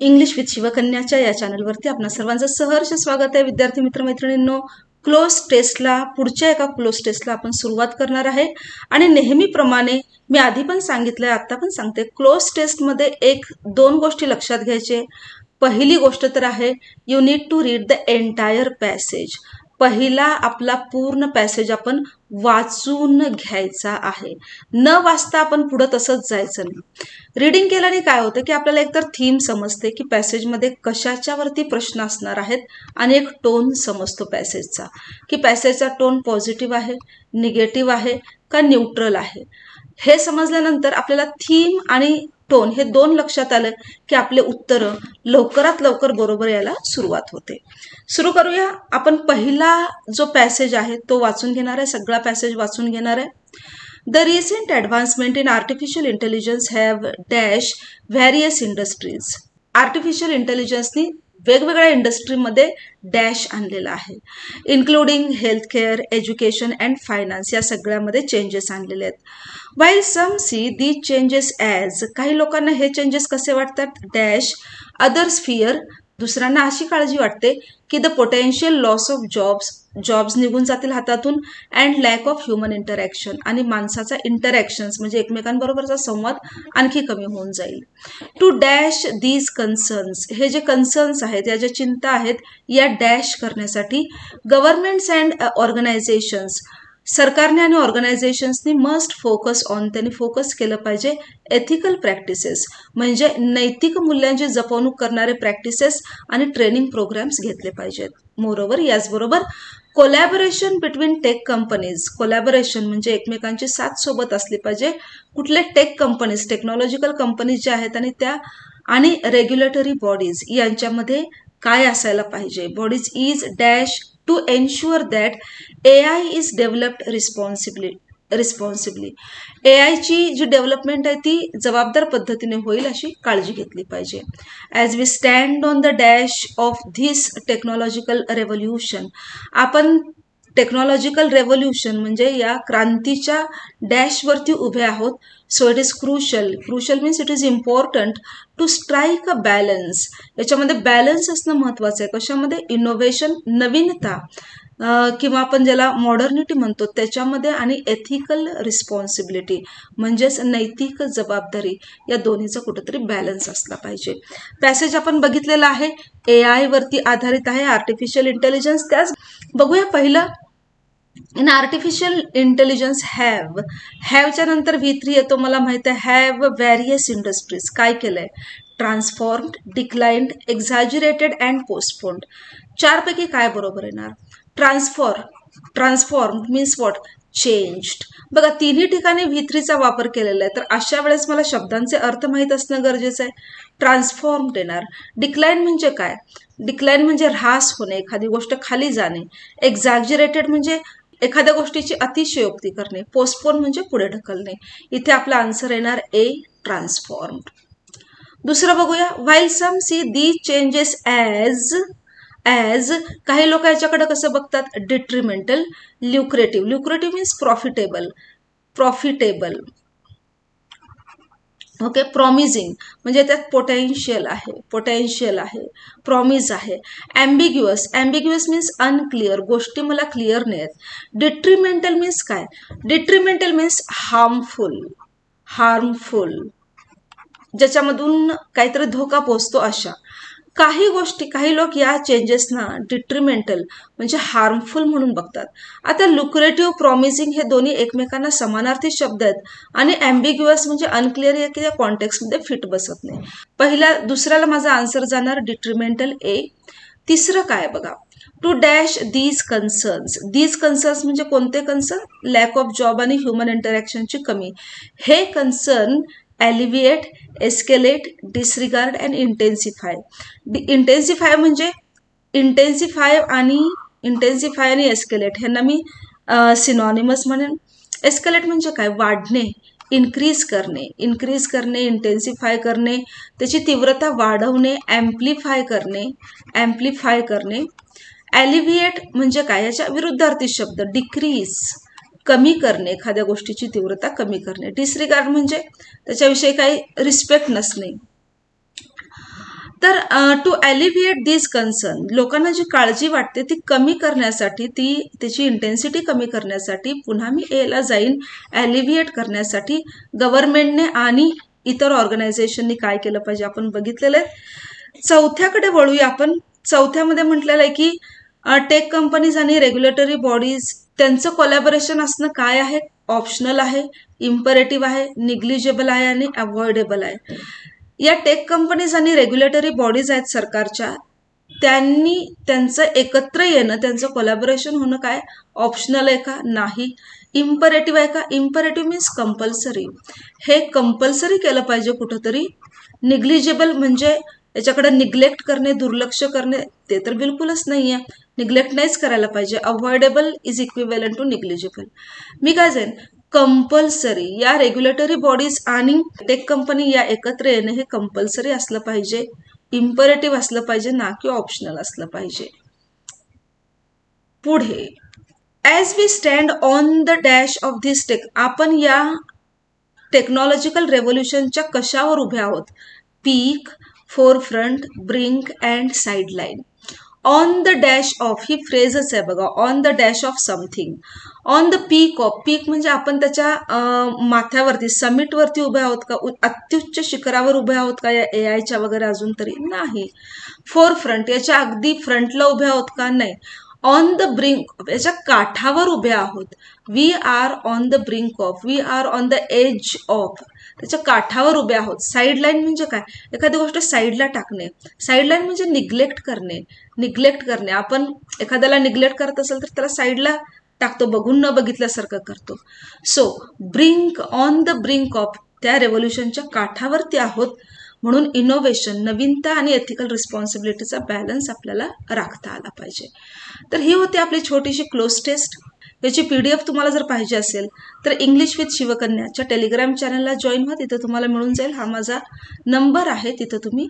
English with शिवकन्याच्या या चॅनलवरती आपणा सर्वांचं सहर्ष स्वागत आहे. विद्यार्थी मित्रमैत्रिणींनो, क्लोज टेस्टला पुढच्या एका क्लोज टेस्टला आपण सुरुवात करणार आहे आणि नेहमीप्रमाणे मी आधी पण सांगितलंय, आता पण सांगते, क्लोज टेस्टमध्ये एक दोन गोष्टी लक्षात घ्यायचे. पहिली गोष्ट तर आहे, you need to read the entire passage. पहिला आपला पूर्ण पॅसेज आपण वाचून घ्यायचा आहे. न वाचता आपण पुढे तसंच जायचं नाही. रीडिंग केल्याने काय होतं की आपल्याला एकतर थीम समजते की पॅसेजमध्ये कशाच्यावरती प्रश्न असणार आहेत आणि एक टोन समजतो पॅसेजचा, की पॅसेजचा टोन पॉझिटिव्ह आहे, निगेटिव्ह आहे का न्यूट्रल आहे. हे समजल्यानंतर आपल्याला थीम आणि टोन हे दोन लक्षात आलं की आपले उत्तर लवकरात लवकर बरोबर यायला सुरुवात होते. सुरू करूया. आपण पहिला जो पॅसेज आहे तो वाचून घेणार आहे, सगळा पॅसेज वाचून घेणार आहे. The recent advancement in artificial intelligence have dash various industries. Artificial इंटेलिजन्सनी वेगवेगळ्या इंडस्ट्रीमध्ये डॅश आणलेला आहे, including healthcare, education and finance. या सगळ्यामध्ये चेंजेस आणलेले आहेत. While some see these changes as, काही लोकांना हे चेंजेस कसे वाटतात, डॅश अदर्स फिअर, दुसऱ्यांना अशी काळजी वाटते की the potential loss of jobs निघून जातील हातातून, and lack of human interaction, आणि माणसाचा इंटरॅक्शन्स म्हणजे एकमेकांबरोबरचा संवाद आणखी कमी होऊन जाईल. टू डॅश दीज कन्सर्न्स, हे जे कन्सर्न्स आहेत, या ज्या चिंता आहेत, या डॅश करण्यासाठी गव्हर्नमेंट्स अँड ऑर्गनायझेशन्स, सरकारने आणि ऑर्गनायझेशन्सनी मस्ट फोकस ऑन, त्यांनी फोकस केलं पाहिजे एथिकल प्रॅक्टिसेस, म्हणजे नैतिक मूल्यांची जपवणूक करणारे प्रॅक्टिसेस आणि ट्रेनिंग प्रोग्राम्स घेतले पाहिजेत. मोरोवर, याचबरोबर collaboration between tech companies, collaboration म्हणजे एकमेकांची साथ सोबत असली पाहिजे. कुठले टेक कंपनीज, टेक्नॉलॉजिकल कंपनीज ज्या आहेत आणि त्या आणि रेग्युलेटरी बॉडीज यांच्यामध्ये काय असायला पाहिजे. Bodies is dash to ensure that AI is developed responsibly. AIची जी डेव्हलपमेंट आहे ती जबाबदार पद्धतीने होईल अशी काळजी घेतली पाहिजे. As we stand on the dash of this technological revolution, आपण टेक्नॉलॉजिकल रेव्होल्युशन म्हणजे या क्रांतीच्या डॅशवरती उभे आहोत. So it is crucial means it is important to strike a balance. याच्यामध्ये बॅलन्स असणं महत्त्वाचं आहे. कशामध्ये, इनोव्हेशन, नवीनता, किंवा आपण ज्याला मॉडर्निटी म्हणतो त्याच्यामध्ये, आणि एथिकल रिस्पॉन्सिबिलिटी म्हणजेच नैतिक जबाबदारी, या दोन्हीचा कुठेतरी बॅलन्स असला पाहिजे. पॅसेज आपण बघितलेला आहे, AI वरती आधारित आहे, आर्टिफिशियल इंटेलिजन्स. त्याच बघूया. पहिलं, इन आर्टिफिशियल इंटेलिजन्स हॅवच्या नंतर V3 येतो. मला माहिती आहे, हॅव व्हॅरियस इंडस्ट्रीज काय केलंय, ट्रान्सफॉर्म्ड, डिक्लाइन्ड, एक्झॅज्युरेटेड अँड पोस्टपोन्ड. चारपैकी काय बरोबर येणार. Transformed means what, changed. बघा, तिन्ही ठिकाणी V3चा वापर केलेला आहे, तर अशा वेळेस मला शब्दांचे अर्थ माहीत असणं गरजेचं आहे. ट्रान्सफॉर्म्ड येणार. डिक्लाइन म्हणजे काय, डिक्लाइन म्हणजे ऱ्हास होणे, एखादी गोष्ट खाली जाणे. एक्झॅज्युरेटेड म्हणजे एखाद्या गोष्टीची अतिशयोक्ती करणे. पोस्टपोन म्हणजे पुढे ढकलणे. इथे आपला आन्सर येणार ए, ट्रान्सफॉर्म्ड. दुसरं बघूया. While some see these changes as, काही लोक याच्याकडे कसं बघतात, detrimental, lucrative means profitable, okay. Promising म्हणजे त्यात पोटेन्शियल आहे, प्रॉमिस आहे. ॲम्बिग्युअस मीन्स अनक्लिअर, गोष्टी मला क्लिअर नाही आहेत. डिट्रिमेंटल मीन्स काय, डिट्रिमेंटल मीन्स हार्मफुल, ज्याच्यामधून काहीतरी धोका पोहोचतो अशा काही गोष्टी. काही लोक या चेंजेसना डिट्रिमेंटल म्हणजे हार्मफुल म्हणून बघतात. आता लुक्रेटिव्ह, प्रॉमिसिंग हे दोन्ही एकमेकांना समानार्थी शब्द आहेत, आणि ॲम्बिग्युअस म्हणजे अनक्लिअर या की कॉन्टेक्स्टमध्ये फिट बसत नाही. दुसऱ्याला माझा आन्सर जाणार डिट्रिमेंटल ए. तिसरं काय बघा, टू डॅश दीज कन्सर्न्स म्हणजे कोणते कन्सर्न, लॅक ऑफ जॉब आणि ह्युमन इंटरॅक्शनची कमी. हे concern alleviate, escalate, disregard and intensify. Intensify म्हणजे इंटेन्सिफाय आणि एस्केलेट ह्यांना मी सिनॉनिमस म्हणेन. एस्केलेट म्हणजे काय, वाढणे, इन्क्रीज करणे, इंटेन्सिफाय करणे, त्याची तीव्रता वाढवणे, ॲम्प्लिफाय करणे. ॲलिव्हिएट म्हणजे काय, याच्या विरुद्धार्थी शब्द, डिक्रीज, कमी करणे, एखाद्या गोष्टीची तीव्रता कमी करणे. डिसरिगार्ड म्हणजे त्याच्याविषयी काही रिस्पेक्ट नसणे. तर टू ॲलिव्हिएट दिस कन्सर्न, लोकांना जी काळजी वाटते ती कमी करण्यासाठी, त्याची इंटेन्सिटी कमी करण्यासाठी, पुन्हा मी एला जाईन, ॲलिव्हिएट करण्यासाठी गव्हर्नमेंटने आणि इतर ऑर्गनायझेशननी काय केलं पाहिजे आपण बघितलेलं आहे. चौथ्याकडे वळूया आपण. चौथ्यामध्ये म्हटलेलं आहे की टेक कंपनीज आणि रेग्युलेटरी बॉडीज त्यांचं कोलॅबोरेशन असणं काय आहे, ऑप्शनल आहे, इम्परेटिव्ह आहे, निग्लिजेबल आहे आणि अवॉइडेबल आहे. या टेक कंपनीज आणि रेग्युलेटरी बॉडीज आहेत सरकारच्या, त्यांचं एकत्र येणं, त्यांचं कोलॅबोरेशन होणं काय ऑप्शनल आहे का, नाही. इम्परेटिव्ह आहे का, इम्परेटिव्ह मीन्स कंपल्सरी, हे कंपल्सरी केलं पाहिजे कुठंतरी. निग्लिजेबल म्हणजे याच्याकडे निग्लेक्ट करणे, दुर्लक्ष करणे, ते तर बिलकुलच नाही आहे, निग्लेक्ट नाहीच करायला पाहिजे. Avoidable is equivalent to negligible. मी काय जाईन, कंपल्सरी. या रेग्युलेटरी बॉडीज आणि टेक कंपनी या एकत्र येणं हे कंपल्सरी असलं पाहिजे, इम्परेटिव्ह असलं पाहिजे, ना की ऑप्शनल असलं पाहिजे. पुढे, as we stand on the dash of this आपण या टेक्नॉलॉजिकल रेव्होल्युशनच्या कशावर उभे आहोत, peak, forefront, brink and sideline. On the dash of ही फ्रेजच आहे बघा, on the dash of something. On the peak of, peak म्हणजे आपण त्याच्या माथ्यावरती, समिटवरती उभे आहोत का, अत्युच्च शिखरावर उभे आहोत का या एआयच्या वगैरे, अजून तरी नाही. फोरफ्रंट, याच्या अगदी फ्रंटला उभे आहोत का, नाही. ऑन द ब्रिंक, याच्या काठावर उभे आहोत. We are on the brink of, we are on the edge of, त्याच्या काठावर उभे आहोत. साईडलाईन म्हणजे काय, एखादी गोष्ट साईडला टाकणे. साईडलाईन म्हणजे निग्लेक्ट करणे. आपण एखाद्याला निग्लेक्ट करत असेल तर त्याला साईडला टाकतो, बघून न बघितल्यासारखं करतो. So brink, on the brink of, त्या रेव्होल्युशनच्या काठावरती आहोत. म्हणून इनोव्हेशन, नवीनता आणि एथिकल रिस्पॉन्सिबिलिटीचा बॅलन्स आपल्याला राखता आला पाहिजे. तर ही होती आपली छोटीशी क्लोज टेस्ट. याची PDF तुम्हाला जर पाहिजे असेल तर इंग्लिश विथ शिवकन्याच्या टेलिग्राम चॅनलला जॉईन व्हा, तिथं तुम्हाला मिळून जाईल. हा माझा नंबर आहे, तिथं तुम्ही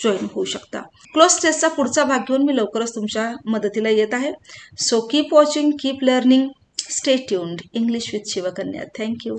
जॉईन होऊ शकता. क्लोज टेस्टचा पुढचा भाग घेऊन मी लवकरच तुमच्या मदतीला येत आहे. So keep watching, keep learning, stay tuned. English with Shivkanya. Thank you.